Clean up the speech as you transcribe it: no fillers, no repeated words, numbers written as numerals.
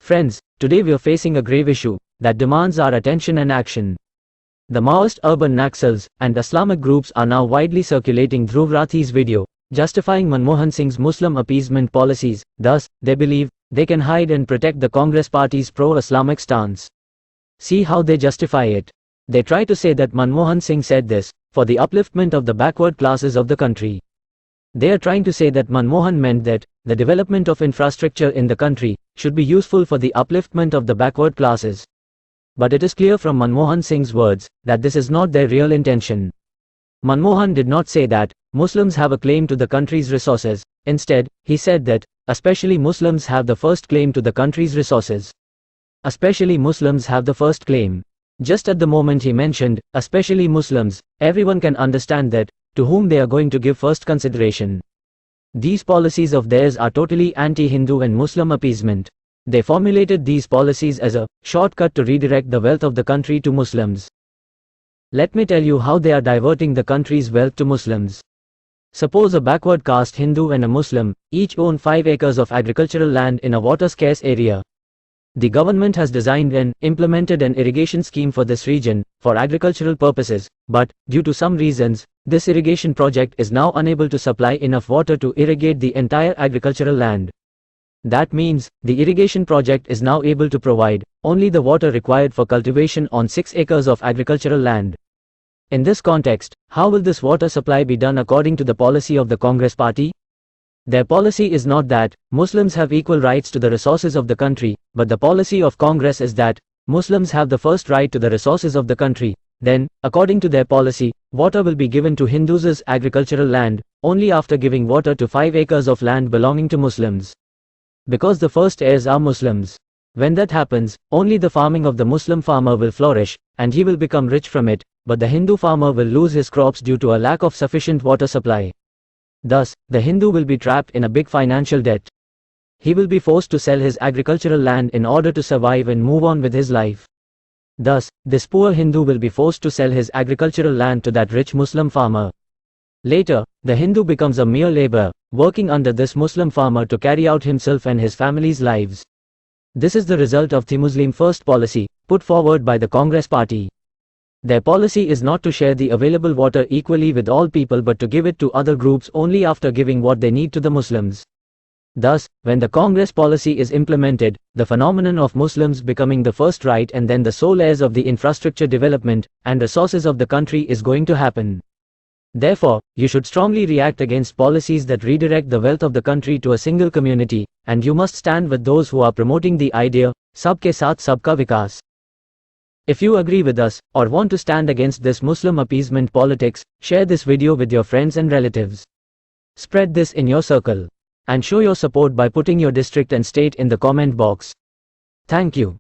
Friends, today we are facing a grave issue that demands our attention and action. The Maoist urban Naxals and Islamic groups are now widely circulating Dhruv Rathee's video, justifying Manmohan Singh's Muslim appeasement policies. Thus, they believe they can hide and protect the Congress party's pro-Islamic stance. See how they justify it. They try to say that Manmohan Singh said this for the upliftment of the backward classes of the country. They are trying to say that Manmohan meant that the development of infrastructure in the country should be useful for the upliftment of the backward classes. But it is clear from Manmohan Singh's words that this is not their real intention. Manmohan did not say that Muslims have a claim to the country's resources. Instead, he said that especially Muslims have the first claim to the country's resources. Especially Muslims have the first claim. Just at the moment he mentioned, especially Muslims, everyone can understand that to whom they are going to give first consideration. These policies of theirs are totally anti-Hindu and Muslim appeasement. They formulated these policies as a shortcut to redirect the wealth of the country to Muslims. Let me tell you how they are diverting the country's wealth to Muslims. Suppose a backward caste Hindu and a Muslim each own 5 acres of agricultural land in a water-scarce area. The government has designed and implemented an irrigation scheme for this region for agricultural purposes, but due to some reasons, this irrigation project is now unable to supply enough water to irrigate the entire agricultural land. That means, the irrigation project is now able to provide only the water required for cultivation on 6 acres of agricultural land. In this context, how will this water supply be done according to the policy of the Congress party? Their policy is not that Muslims have equal rights to the resources of the country, but the policy of Congress is that Muslims have the first right to the resources of the country. Then, according to their policy, water will be given to Hindus' agricultural land only after giving water to 5 acres of land belonging to Muslims. Because the first heirs are Muslims. When that happens, only the farming of the Muslim farmer will flourish, and he will become rich from it, but the Hindu farmer will lose his crops due to a lack of sufficient water supply. Thus, the Hindu will be trapped in a big financial debt. He will be forced to sell his agricultural land in order to survive and move on with his life. Thus, this poor Hindu will be forced to sell his agricultural land to that rich Muslim farmer. Later, the Hindu becomes a mere laborer, working under this Muslim farmer to carry out himself and his family's lives. This is the result of the Muslim First policy, put forward by the Congress party. Their policy is not to share the available water equally with all people but to give it to other groups only after giving what they need to the Muslims. Thus, when the Congress policy is implemented, the phenomenon of Muslims becoming the first right and then the sole heirs of the infrastructure development and resources of the country is going to happen. Therefore, you should strongly react against policies that redirect the wealth of the country to a single community, and you must stand with those who are promoting the idea, Sabke Saath Sabka Vikas. If you agree with us, or want to stand against this Muslim appeasement politics, share this video with your friends and relatives. Spread this in your circle. And show your support by putting your district and state in the comment box. Thank you.